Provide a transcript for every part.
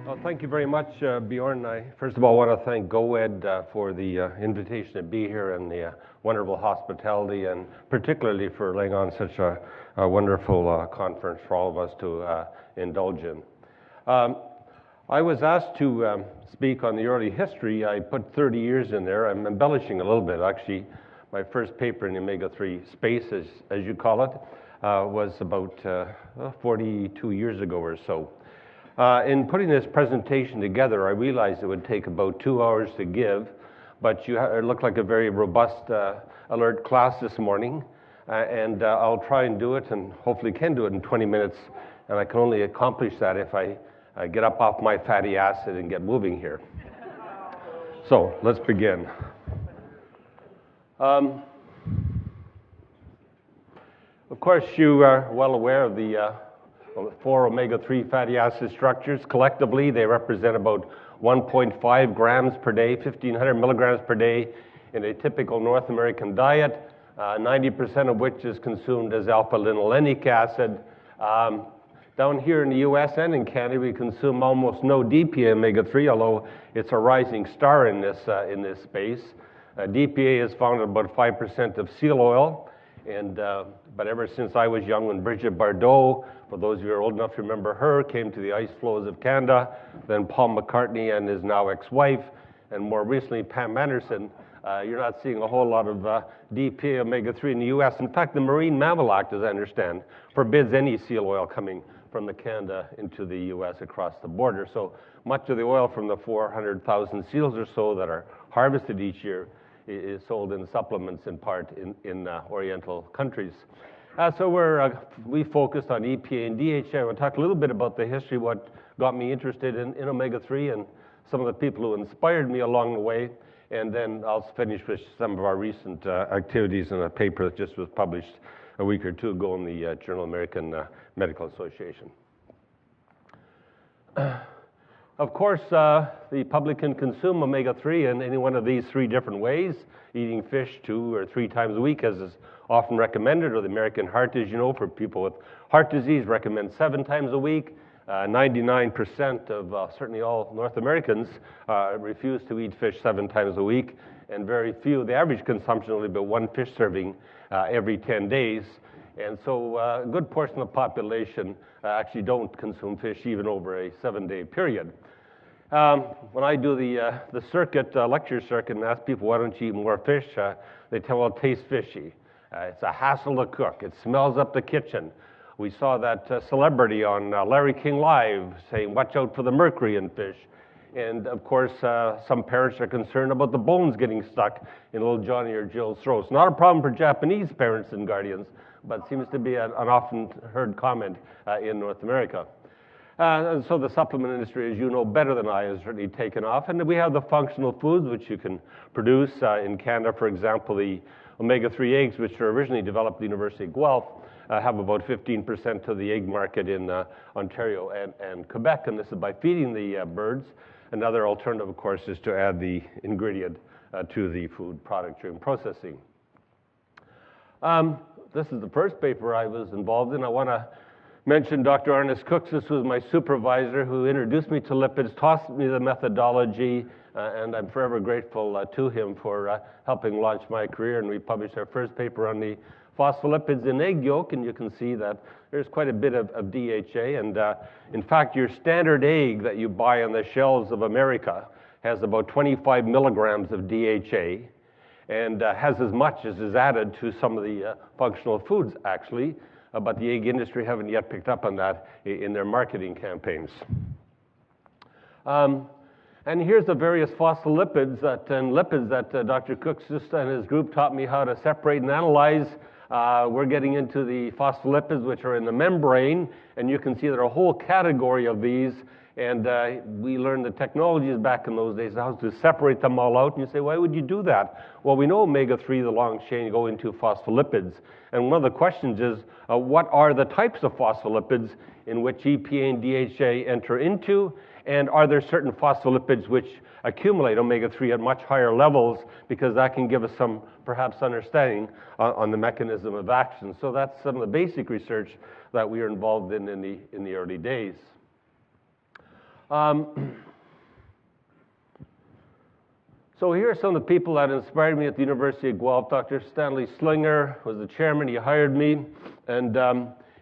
Well, thank you very much, Bjorn. I first of all want to thank GoEd for the invitation to be here and the wonderful hospitality, and particularly for laying on such a wonderful conference for all of us to indulge in. I was asked to speak on the early history. I put 30 years in there. I'm embellishing a little bit, actually. My first paper in omega-3 space, as you call it, was about 42 years ago or so. In putting this presentation together, I realized it would take about 2 hours to give, but it looked like a very robust, alert class this morning, and I'll try and do it, and hopefully can do it in 20 minutes, and I can only accomplish that if I get up off my fatty acid and get moving here. So, let's begin. Of course, you are well aware of the 4 omega-3 fatty acid structures. Collectively, they represent about 1.5 grams per day, 1,500 milligrams per day in a typical North American diet, 90% of which is consumed as alpha-linolenic acid. Down here in the US and in Canada, we consume almost no DPA omega-3, although it's a rising star in this space. DPA is found in about 5% of seal oil, and but ever since I was young, when Brigitte Bardot, for those of you who are old enough to remember her, came to the ice floes of Canada, then Paul McCartney and his now ex-wife, and more recently Pam Anderson, you're not seeing a whole lot of DPA omega-3 in the US. In fact, the Marine Mammal Act, as I understand, forbids any seal oil coming from the Canada into the US across the border. So much of the oil from the 400,000 seals or so that are harvested each year is sold in supplements in part in Oriental countries. So we focused on EPA and DHA. I want to talk a little bit about the history, what got me interested in omega-3 and some of the people who inspired me along the way. And then I'll finish with some of our recent activities in a paper that just was published a week or two ago in the Journal of American Medical Association. Of course, the public can consume omega-3 in any one of these 3 different ways. Eating fish 2 or 3 times a week, as is often recommended, or the American Heart, as you know, for people with heart disease, recommends 7 times a week. 99% of certainly all North Americans refuse to eat fish 7 times a week, and very few, the average consumption only about 1 fish serving every 10 days. And so a good portion of the population actually don't consume fish even over a 7-day period. When I do the circuit, lecture circuit, and ask people, why don't you eat more fish? They tell me, well, it tastes fishy. It's a hassle to cook. It smells up the kitchen. We saw that celebrity on Larry King Live saying, watch out for the mercury in fish. And of course, some parents are concerned about the bones getting stuck in little Johnny or Jill's throats. Not a problem for Japanese parents and guardians, but seems to be an often heard comment in North America. And so the supplement industry, as you know better than I, has certainly taken off. And we have the functional foods which you can produce. In Canada, for example, the omega-3 eggs, which were originally developed at the University of Guelph, have about 15% of the egg market in Ontario and Quebec, and this is by feeding the birds. Another alternative, of course, is to add the ingredient to the food product during processing. This is the first paper I was involved in. I want to mention Dr. Arnis Cooks. This was my supervisor who introduced me to lipids, taught me the methodology, and I'm forever grateful to him for helping launch my career. And we published our first paper on the phospholipids in egg yolk, and you can see that there's quite a bit of DHA. And in fact, your standard egg that you buy on the shelves of America has about 25 milligrams of DHA, and has as much as is added to some of the functional foods, actually, but the egg industry haven't yet picked up on that in their marketing campaigns. And here's the various phospholipids and lipids that Dr. Cooks and his group taught me how to separate and analyze. We're getting into the phospholipids, which are in the membrane, and you can see there are a whole category of these. And we learned the technologies back in those days, how to separate them all out. And you say, why would you do that? Well, we know omega-3, the long chain, go into phospholipids. And one of the questions is, what are the types of phospholipids in which EPA and DHA enter into? And are there certain phospholipids which accumulate omega-3 at much higher levels? Because that can give us some, perhaps, understanding on the mechanism of action. So that's some of the basic research that we were involved in the early days. So here are some of the people that inspired me at the University of Guelph. Dr. Stanley Slinger was the chairman. He hired me, and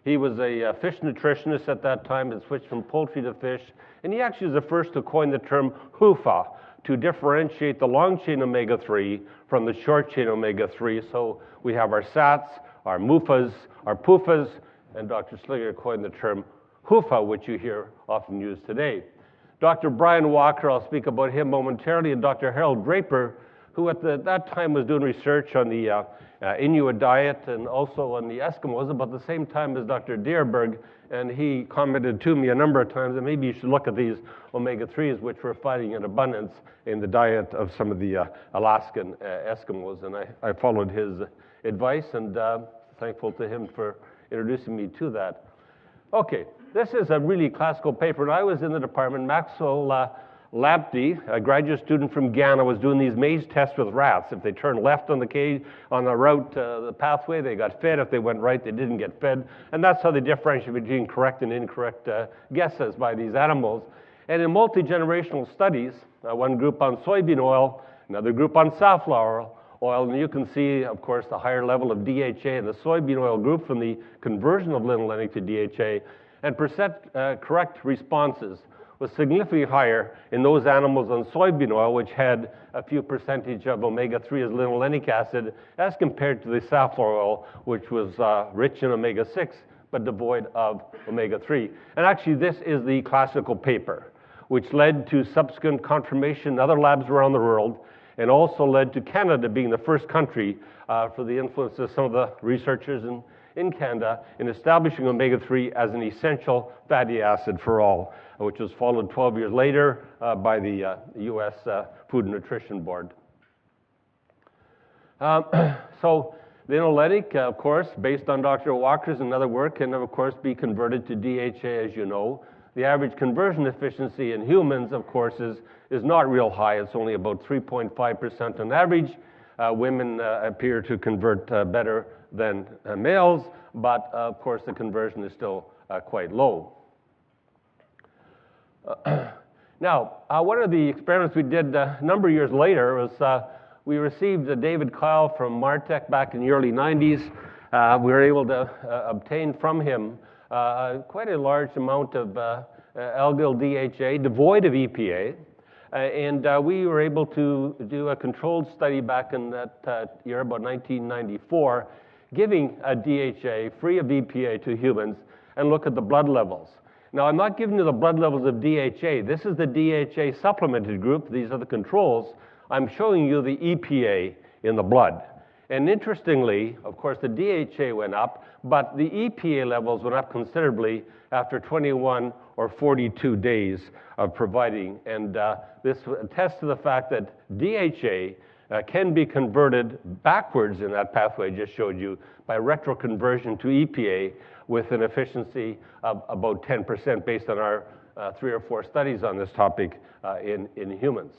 he was a fish nutritionist at that time and switched from poultry to fish. And he actually was the first to coin the term HUFA to differentiate the long-chain omega-3 from the short-chain omega-3. So we have our SATs, our MUFAs, our PUFAs, and Dr. Slinger coined the term HUFA, which you hear often used today. Dr. Brian Walker, I'll speak about him momentarily, and Dr. Harold Draper, who at that time was doing research on the Inuit diet and also on the Eskimos about the same time as Dr. Dierberg, and he commented to me a number of times that maybe you should look at these omega-3s, which we're finding in abundance in the diet of some of the Alaskan Eskimos, and I followed his advice, and thankful to him for introducing me to that. Okay, this is a really classical paper, and I was in the department. Maxwell Lapti, a graduate student from Ghana, was doing these maze tests with rats. If they turned left on the route, the pathway, they got fed. If they went right, they didn't get fed. And that's how they differentiate between correct and incorrect guesses by these animals. And in multi-generational studies, one group on soybean oil, another group on safflower oil, and you can see, of course, the higher level of DHA in the soybean oil group from the conversion of linolenic to DHA, and percent correct responses was significantly higher in those animals on soybean oil, which had a few percentage of omega-3 as linolenic acid, as compared to the safflower oil, which was rich in omega-6, but devoid of omega-3. And actually, this is the classical paper, which led to subsequent confirmation in other labs around the world, and also led to Canada being the first country for the influence of some of the researchers in Canada in establishing omega-3 as an essential fatty acid for all, which was followed 12 years later by the U.S. Food and Nutrition Board. So linolenic, of course, based on Dr. Walker's and other work, can, of course, be converted to DHA, as you know. The average conversion efficiency in humans, of course, is not real high. It's only about 3.5% on average. Women appear to convert better than males, but of course the conversion is still quite low. Now, one of the experiments we did a number of years later was we received David Kyle from Martech back in the early 90s. We were able to obtain from him quite a large amount of algyl DHA devoid of EPA. And we were able to do a controlled study back in that year, about 1994, giving a DHA free of EPA to humans and look at the blood levels. Now, I'm not giving you the blood levels of DHA. This is the DHA supplemented group. These are the controls. I'm showing you the EPA in the blood. And interestingly, of course, the DHA went up, but the EPA levels went up considerably after 21 or 42 days of providing. And this attests to the fact that DHA can be converted backwards in that pathway I just showed you by retroconversion to EPA with an efficiency of about 10% based on our 3 or 4 studies on this topic in humans.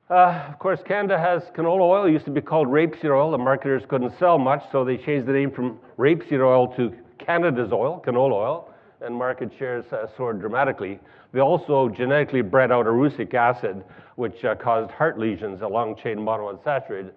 Of course, Canada has canola oil. It used to be called rapeseed oil. The marketers couldn't sell much, so they changed the name from rapeseed oil to Canada's oil, canola oil, and market shares soared dramatically. They also genetically bred out erucic acid, which caused heart lesions, a long-chain monounsaturated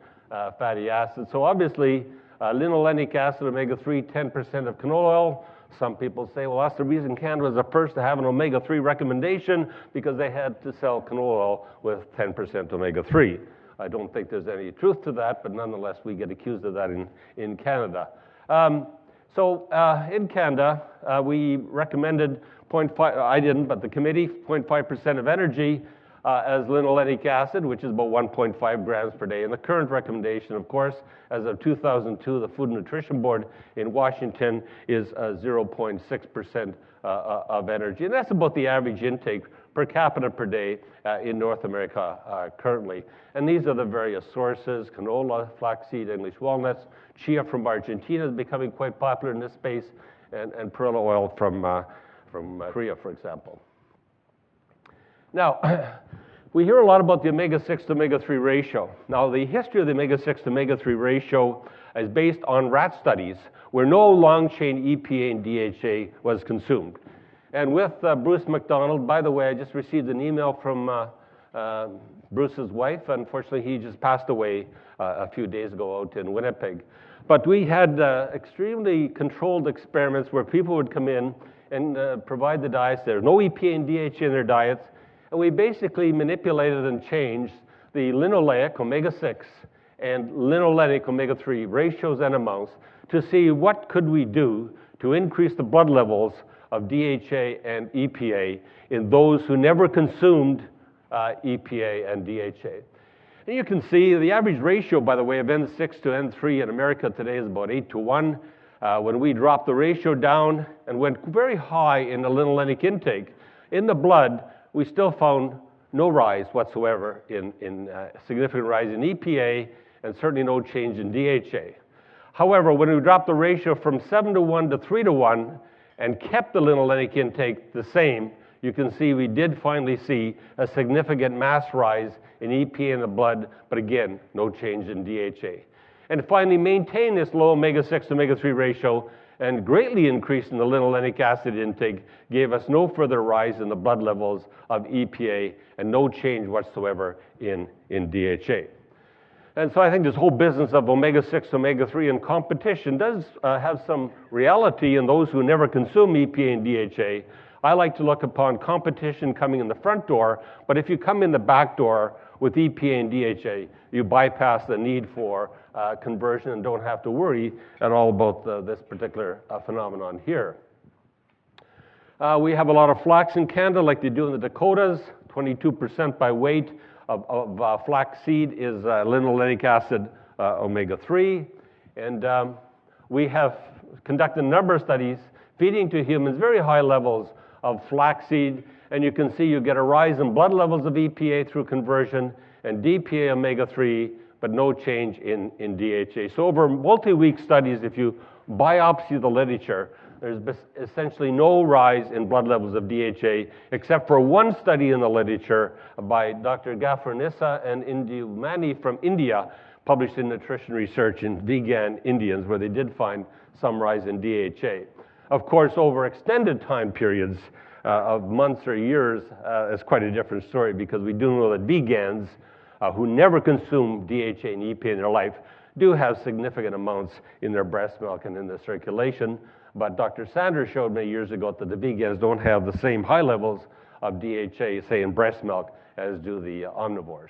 fatty acid. So obviously, linolenic acid, omega-3, 10% of canola oil. Some people say, well, that's the reason Canada was the first to have an omega-3 recommendation, because they had to sell canola oil with 10% omega-3. I don't think there's any truth to that, but nonetheless, we get accused of that in Canada. In Canada, we recommended 0.5, I didn't, but the committee, 0.5% of energy as linolenic acid, which is about 1.5 grams per day. And the current recommendation, of course, as of 2002, the Food and Nutrition Board in Washington is 0.6% of energy. And that's about the average intake per capita per day in North America currently. And these are the various sources: canola, flaxseed, English walnuts, chia from Argentina is becoming quite popular in this space, and perilla oil from Korea, for example. Now, We hear a lot about the omega-6 to omega-3 ratio. Now, the history of the omega-6 to omega-3 ratio is based on rat studies where no long-chain EPA and DHA was consumed. And with Bruce McDonald, by the way, I just received an email from Bruce's wife. Unfortunately, he just passed away a few days ago out in Winnipeg. But we had extremely controlled experiments where people would come in and provide the diets. There's no EPA and DHA in their diets. And we basically manipulated and changed the linoleic omega-6 and linolenic omega-3 ratios and amounts to see what could we do to increase the blood levels of DHA and EPA in those who never consumed EPA and DHA. And you can see the average ratio, by the way, of N6 to N3 in America today is about 8 to 1. When we dropped the ratio down and went very high in the linolenic intake, in the blood, we still found no rise whatsoever in significant rise in EPA and certainly no change in DHA. However, when we dropped the ratio from 7 to 1 to 3 to 1 and kept the linolenic intake the same, you can see we did finally see a significant mass rise in EPA in the blood, but again, no change in DHA. And finally, maintain this low omega-6 to omega-3 ratio and greatly increasing the linolenic acid intake gave us no further rise in the blood levels of EPA and no change whatsoever in DHA. And so I think this whole business of omega-6, omega-3 and competition does have some reality in those who never consume EPA and DHA. I like to look upon competition coming in the front door, but if you come in the back door with EPA and DHA, you bypass the need for conversion and don't have to worry at all about this particular phenomenon here. We have a lot of flax in Canada like they do in the Dakotas. 22% by weight of flax seed is linolenic acid omega-3. And we have conducted a number of studies feeding to humans very high levels of flaxseed, and you can see you get a rise in blood levels of EPA through conversion and DPA omega-3, but no change in DHA. So over multi-week studies, if you biopsy the literature, there's essentially no rise in blood levels of DHA, except for one study in the literature by Dr. Gaffarnissa and Indumani from India, published in Nutrition Research in vegan Indians, where they did find some rise in DHA. Of course, over extended time periods of months or years, is quite a different story, because we do know that vegans who never consume DHA and EPA in their life do have significant amounts in their breast milk and in their circulation. But Dr. Sanders showed many years ago that the vegans don't have the same high levels of DHA, say, in breast milk as do the omnivores.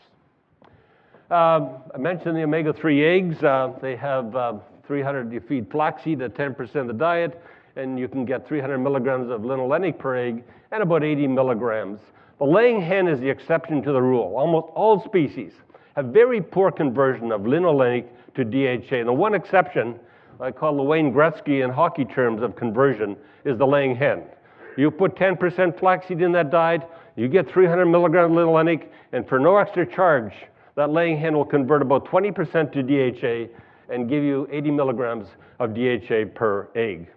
I mentioned the omega-3 eggs. They have 300, you feed flaxseed at 10% of the diet, and you can get 300 milligrams of linolenic per egg and about 80 milligrams. The laying hen is the exception to the rule. Almost all species have very poor conversion of linolenic to DHA. And the one exception, I call the Wayne Gretzky in hockey terms of conversion, is the laying hen. You put 10% flaxseed in that diet, you get 300 milligrams of linolenic, and for no extra charge, that laying hen will convert about 20% to DHA and give you 80 milligrams of DHA per egg.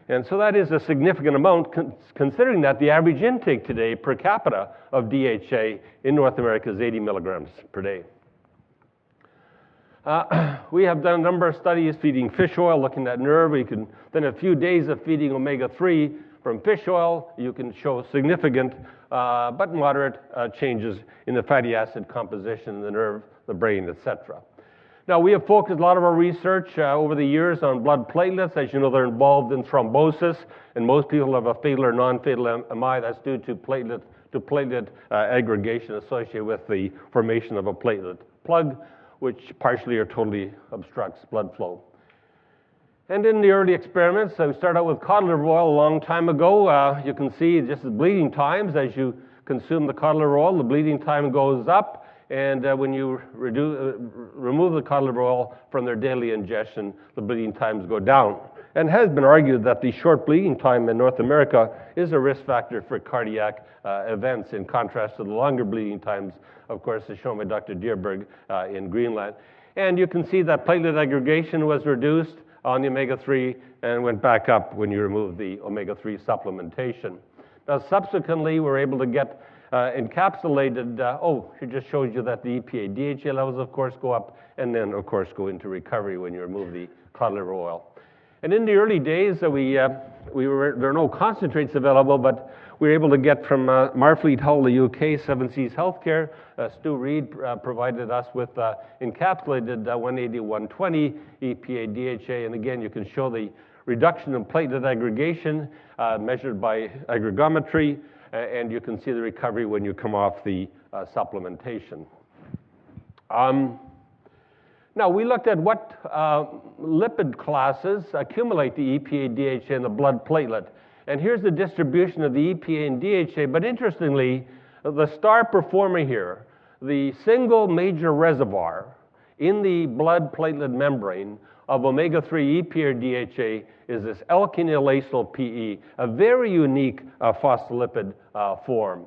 And so that is a significant amount, considering that the average intake today per capita of DHA in North America is 80 milligrams per day. We have done a number of studies feeding fish oil, looking at nerve. We can, then a few days of feeding omega-3 from fish oil, you can show significant but moderate changes in the fatty acid composition in the nerve, the brain, etc. Now, we have focused a lot of our research over the years on blood platelets. As you know, they're involved in thrombosis, and most people have a fatal or non-fatal MI. That's due to platelet aggregation associated with the formation of a platelet plug, which partially or totally obstructs blood flow. And in the early experiments, we started out with cod liver oil a long time ago. You can see just the bleeding times. As you consume the cod liver oil, the bleeding time goes up. And when you remove the cod liver oil from their daily ingestion, the bleeding times go down. And it has been argued that the short bleeding time in North America is a risk factor for cardiac events, in contrast to the longer bleeding times, of course, as shown by Dr. Dierberg in Greenland. And you can see that platelet aggregation was reduced on the omega-3 and went back up when you remove the omega-3 supplementation. Now, subsequently, we're able to get encapsulated, it just shows you that the EPA DHA levels, of course, go up, and then, of course, go into recovery when you remove the cod liver oil. And in the early days, there are no concentrates available, but we were able to get from Marfleet Hull, the UK, Seven Seas Healthcare. Stu Reed provided us with encapsulated 180, 120 EPA DHA, and again, you can show the reduction in platelet aggregation measured by aggregometry, and you can see the recovery when you come off the supplementation. Now, we looked at what lipid classes accumulate the EPA DHA in the blood platelet. And here's the distribution of the EPA and DHA, but interestingly, the star performer here, the single major reservoir in the blood platelet membrane of omega-3 EPA or DHA is this alkynyl acyl PE, a very unique phospholipid form.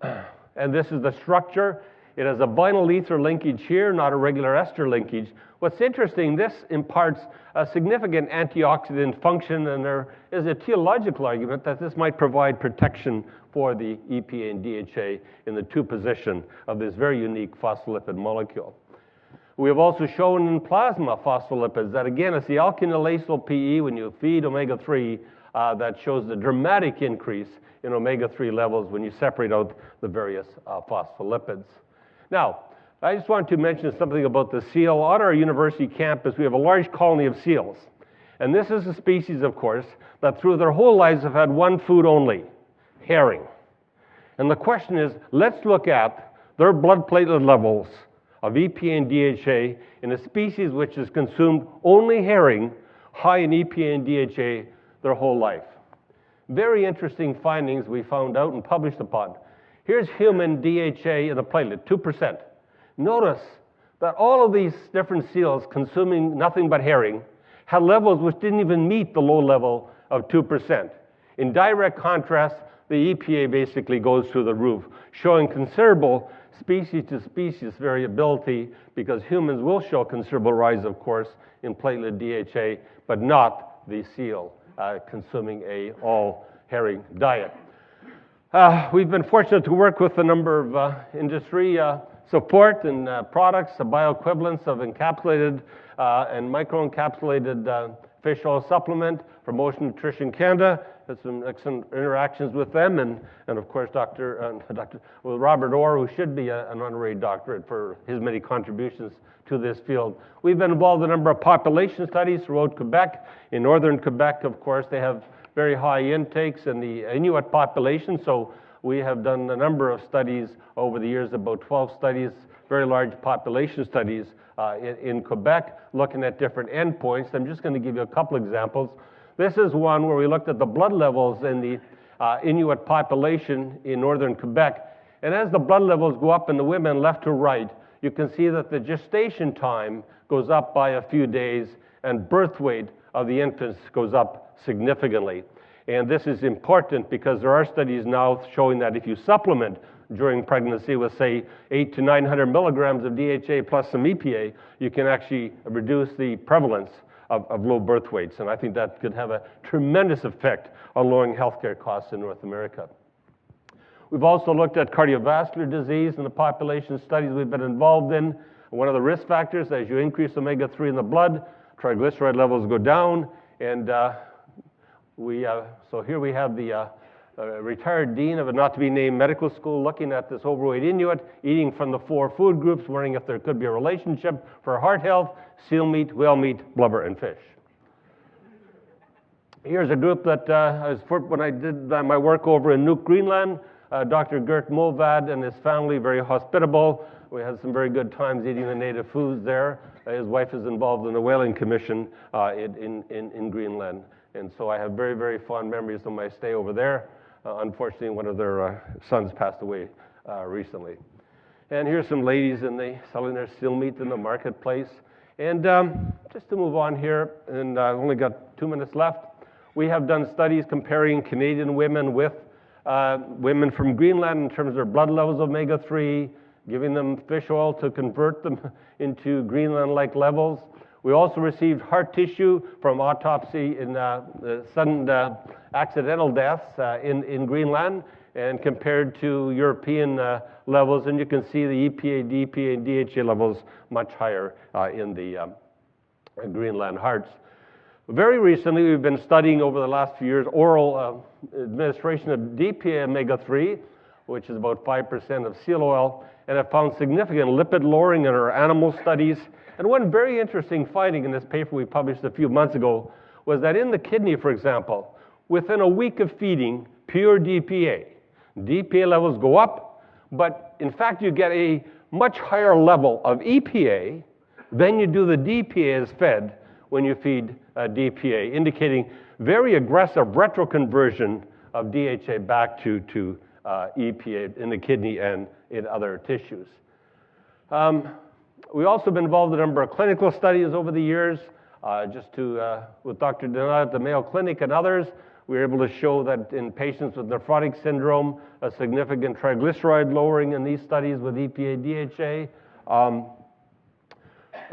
And this is the structure. It has a vinyl ether linkage here, not a regular ester linkage. What's interesting, this imparts a significant antioxidant function, and there is a theological argument that this might provide protection for the EPA and DHA in the 2 position of this very unique phospholipid molecule. We have also shown in plasma phospholipids that, again, it's the alkynyl acyl PE when you feed omega-3 that shows the dramatic increase in omega-3 levels when you separate out the various phospholipids. Now, I just want to mention something about the seal. On our university campus, we have a large colony of seals. And this is a species, of course, that through their whole lives have had one food only, herring. And the question is, let's look at their blood platelet levels of EPA and DHA in a species which has consumed only herring, high in EPA and DHA their whole life. Very interesting findings we found out and published upon. Here's human DHA in the platelet, 2%. Notice that all of these different seals consuming nothing but herring had levels which didn't even meet the low level of 2%. In direct contrast, the EPA basically goes through the roof, showing considerable species-to-species variability, because humans will show considerable rise, of course, in platelet DHA, but not the seal consuming a all-herring diet. We've been fortunate to work with a number of industry support and products, the bioequivalence of encapsulated and microencapsulated fish oil supplement from Ocean Nutrition Canada. Had some excellent interactions with them, and of course, Robert Orr, who should be an honorary doctorate for his many contributions to this field. We've been involved in a number of population studies throughout Quebec. In northern Quebec, of course, they have very high intakes in the Inuit population, so we have done a number of studies over the years, about 12 studies, very large population studies in Quebec, looking at different endpoints. I'm just going to give you a couple examples. This is one where we looked at the blood levels in the Inuit population in northern Quebec. And as the blood levels go up in the women left to right, you can see that the gestation time goes up by a few days, and birth weight of the infants goes up significantly. And this is important because there are studies now showing that if you supplement during pregnancy with, say, 800 to 900 milligrams of DHA plus some EPA, you can actually reduce the prevalence of low birth weights. And I think that could have a tremendous effect on lowering healthcare costs in North America. We've also looked at cardiovascular disease in the population studies we've been involved in. One of the risk factors, as you increase omega-3 in the blood, triglyceride levels go down. And so here we have the retired dean of a not-to-be-named medical school looking at this overweight Inuit, eating from the 4 food groups, wondering if there could be a relationship for heart health: seal meat, whale meat, blubber, and fish. Here's a group that when I did my work over in Nuuk, Greenland, Dr. Gert Movad and his family, very hospitable. We had some very good times eating the native foods there. His wife is involved in the whaling commission in Greenland. And so I have very, very fond memories of my stay over there. Unfortunately, one of their sons passed away recently. And here's some ladies selling their seal meat in the marketplace. And just to move on here, and I've only got 2 minutes left, we have done studies comparing Canadian women with women from Greenland in terms of their blood levels of omega-3, giving them fish oil to convert them into Greenland-like levels. We also received heart tissue from autopsy in sudden accidental deaths in Greenland, and compared to European levels, and you can see the EPA, DPA, and DHA levels much higher in the Greenland hearts. Very recently, we've been studying over the last few years oral administration of DPA omega-3, which is about 5% of seal oil, and have found significant lipid lowering in our animal studies. And one very interesting finding in this paper we published a few months ago was that in the kidney, for example, within a week of feeding pure DPA levels go up, but in fact you get a much higher level of EPA than you do the DPA as fed when you feed DPA, indicating very aggressive retroconversion of DHA back to EPA in the kidney and in other tissues. We've also been involved in a number of clinical studies over the years, with Dr. Donat at the Mayo Clinic and others. We were able to show that in patients with nephrotic syndrome, a significant triglyceride lowering in these studies with EPA DHA.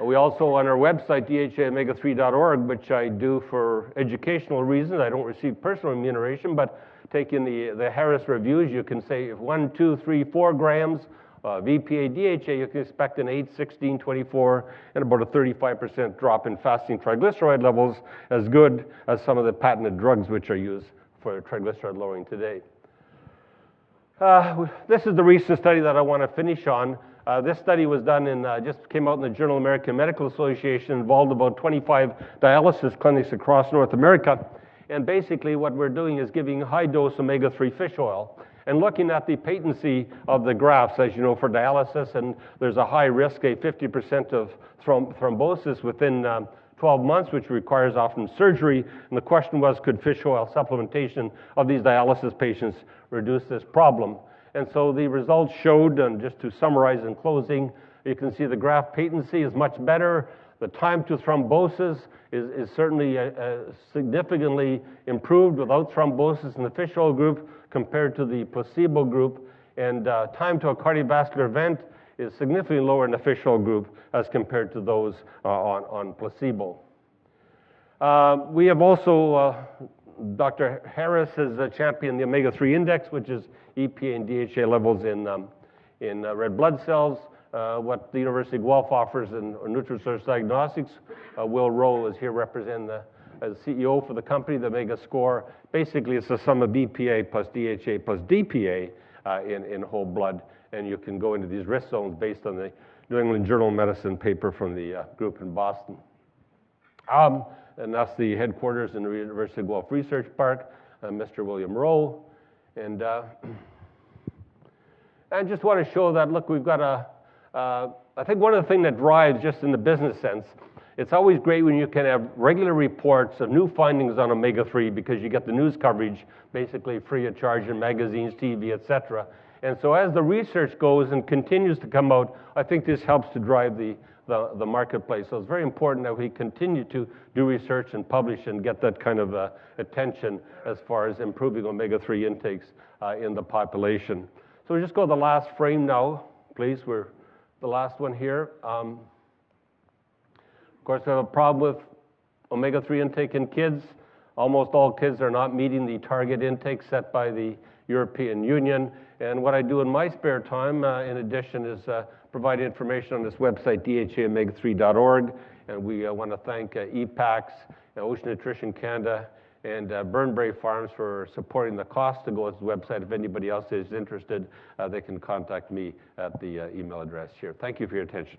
We also, on our website, dhaomega3.org, which I do for educational reasons, I don't receive personal remuneration, but taking the Harris reviews, you can say 1, 2, 3, 4 grams of EPA DHA, you can expect an 8, 16, 24, and about a 35% drop in fasting triglyceride levels, as good as some of the patented drugs which are used for triglyceride lowering today. This is the recent study that I want to finish on. This study was done just came out in the Journal of American Medical Association, involved about 25 dialysis clinics across North America. And basically what we're doing is giving high-dose omega-3 fish oil and looking at the patency of the grafts, as you know, for dialysis. And there's a high risk, a 50% of thrombosis within 12 months, which requires often surgery. And the question was, could fish oil supplementation of these dialysis patients reduce this problem? And so the results showed, and just to summarize in closing, you can see the graft patency is much better. The time to thrombosis is certainly significantly improved without thrombosis in the fish oil group compared to the placebo group. And time to a cardiovascular event is significantly lower in the fish oil group as compared to those on placebo. We have also Dr. Harris has championed the omega-3 index, which is EPA and DHA levels in red blood cells. What the University of Guelph offers in NutriSource Diagnostics. Will Rowe is here representing as CEO for the company, the Omega score. Basically, it's the sum of EPA plus DHA plus DPA in whole blood. And you can go into these risk zones based on the New England Journal of Medicine paper from the group in Boston. And that's the headquarters in the University of Guelph Research Park, Mr. William Rowe. And I just want to show that, look, we've got I think one of the things that drives, just in the business sense, it's always great when you can have regular reports of new findings on omega-3 because you get the news coverage basically free of charge in magazines, TV, et cetera. And so as the research goes and continues to come out, I think this helps to drive the marketplace. So it's very important that we continue to do research and publish and get that kind of attention as far as improving omega-3 intakes in the population. So we just go to the last frame now, please. We're the last one here. Of course, we have a problem with omega-3 intake in kids. Almost all kids are not meeting the target intake set by the European Union. And what I do in my spare time, in addition, is provide information on this website, dhaomega3.org. And we want to thank EPACS, Ocean Nutrition Canada, and Burnbury Farms for supporting the cost to go to the website. If anybody else is interested, they can contact me at the email address here. Thank you for your attention.